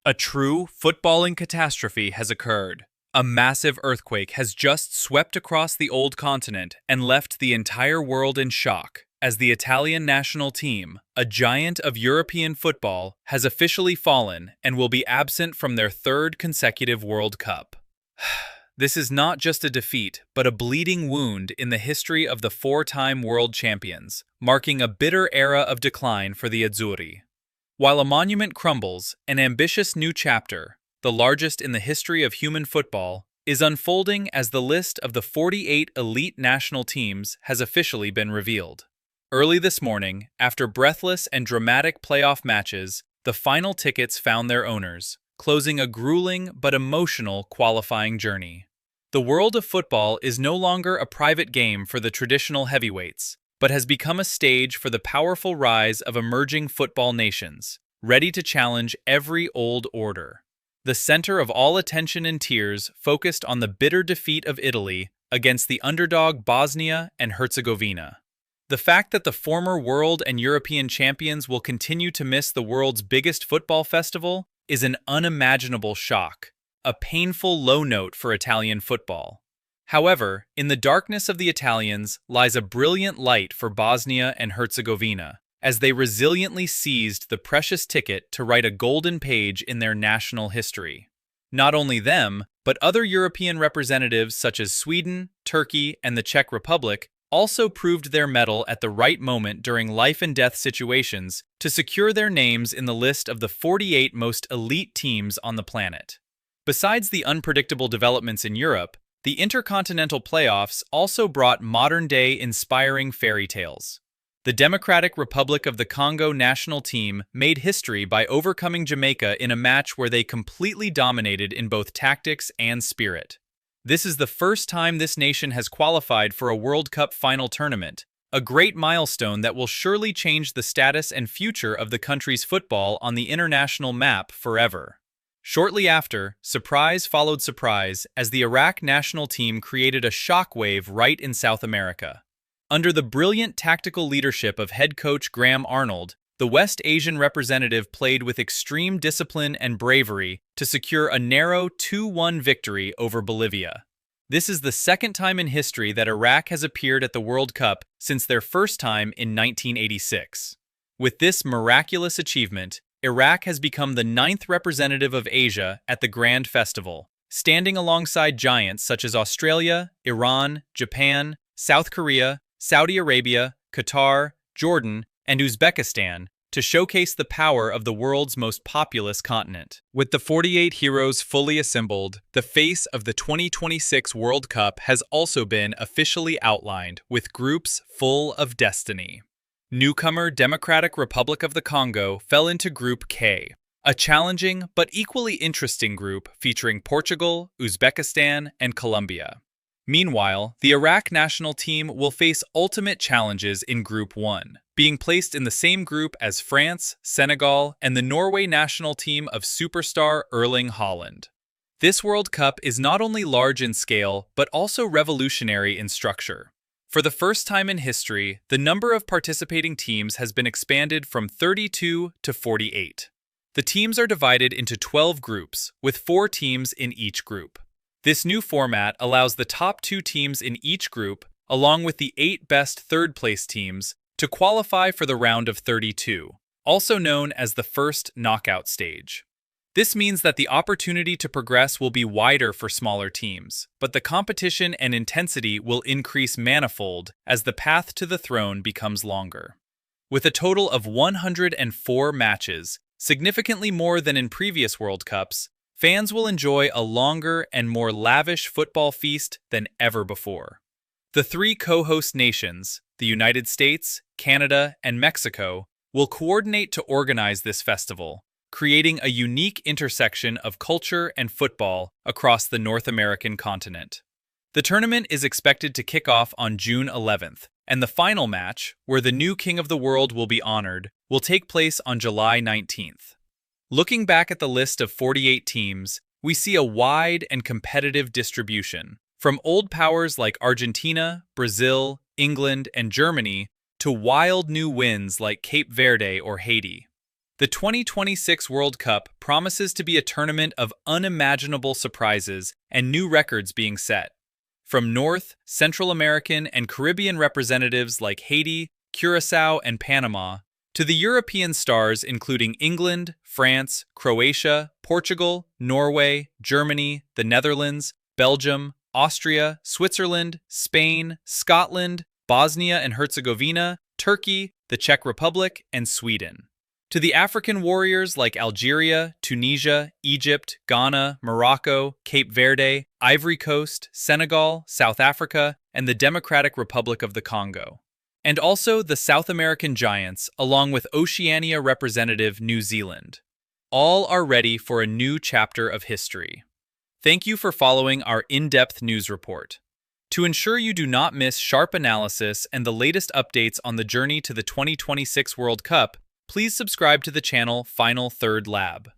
A true footballing catastrophe has occurred. A massive earthquake has just swept across the old continent and left the entire world in shock, as the Italian national team, a giant of European football, has officially fallen and will be absent from their third consecutive World Cup. This is not just a defeat, but a bleeding wound in the history of the four-time world champions, marking a bitter era of decline for the Azzurri. While a monument crumbles, an ambitious new chapter, the largest in the history of human football, is unfolding as the list of the 48 elite national teams has officially been revealed. Early this morning, after breathless and dramatic playoff matches, the final tickets found their owners, closing a grueling but emotional qualifying journey. The world of football is no longer a private game for the traditional heavyweights, but has become a stage for the powerful rise of emerging football nations, ready to challenge every old order. The center of all attention and tears focused on the bitter defeat of Italy against the underdog Bosnia and Herzegovina. The fact that the former world and European champions will continue to miss the world's biggest football festival is an unimaginable shock, a painful low note for Italian football. However, in the darkness of the Italians lies a brilliant light for Bosnia and Herzegovina, as they resiliently seized the precious ticket to write a golden page in their national history. Not only them, but other European representatives such as Sweden, Turkey, and the Czech Republic also proved their mettle at the right moment during life-and-death situations to secure their names in the list of the 48 most elite teams on the planet. Besides the unpredictable developments in Europe, the intercontinental playoffs also brought modern-day inspiring fairy tales. The Democratic Republic of the Congo national team made history by overcoming Jamaica in a match where they completely dominated in both tactics and spirit. This is the first time this nation has qualified for a World Cup final tournament, a great milestone that will surely change the status and future of the country's football on the international map forever. Shortly after, surprise followed surprise as the Iraq national team created a shockwave right in South America. Under the brilliant tactical leadership of head coach Graham Arnold, the West Asian representative played with extreme discipline and bravery to secure a narrow 2-1 victory over Bolivia. This is the second time in history that Iraq has appeared at the World Cup since their first time in 1986. With this miraculous achievement, Iraq has become the 9th representative of Asia at the Grand Festival, standing alongside giants such as Australia, Iran, Japan, South Korea, Saudi Arabia, Qatar, Jordan, and Uzbekistan to showcase the power of the world's most populous continent. With the 48 heroes fully assembled, the face of the 2026 World Cup has also been officially outlined, with groups full of destiny. Newcomer Democratic Republic of the Congo fell into Group K, a challenging but equally interesting group featuring Portugal, Uzbekistan, and Colombia. Meanwhile, the Iraq national team will face ultimate challenges in Group 1, being placed in the same group as France, Senegal, and the Norway national team of superstar Erling Haaland. This World Cup is not only large in scale, but also revolutionary in structure. For the first time in history, the number of participating teams has been expanded from 32 to 48. The teams are divided into 12 groups, with 4 teams in each group. This new format allows the top 2 teams in each group, along with the 8 best third-place teams, to qualify for the round of 32, also known as the first knockout stage. This means that the opportunity to progress will be wider for smaller teams, but the competition and intensity will increase manifold as the path to the throne becomes longer. With a total of 104 matches, significantly more than in previous World Cups, fans will enjoy a longer and more lavish football feast than ever before. The 3 co-host nations, the United States, Canada, and Mexico, will coordinate to organize this festival, creating a unique intersection of culture and football across the North American continent. The tournament is expected to kick off on June 11th, and the final match, where the new King of the World will be honored, will take place on July 19th. Looking back at the list of 48 teams, we see a wide and competitive distribution, from old powers like Argentina, Brazil, England, and Germany, to wild new wins like Cape Verde or Haiti. The 2026 World Cup promises to be a tournament of unimaginable surprises and new records being set. From North, Central American, and Caribbean representatives like Haiti, Curacao, and Panama, to the European stars including England, France, Croatia, Portugal, Norway, Germany, the Netherlands, Belgium, Austria, Switzerland, Spain, Scotland, Bosnia and Herzegovina, Turkey, the Czech Republic, and Sweden. To the African warriors like Algeria, Tunisia, Egypt, Ghana, Morocco, Cape Verde, Ivory Coast, Senegal, South Africa, and the Democratic Republic of the Congo. And also the South American giants, along with Oceania representative New Zealand. All are ready for a new chapter of history. Thank you for following our in-depth news report. To ensure you do not miss sharp analysis and the latest updates on the journey to the 2026 World Cup, please subscribe to the channel Final Third Lab.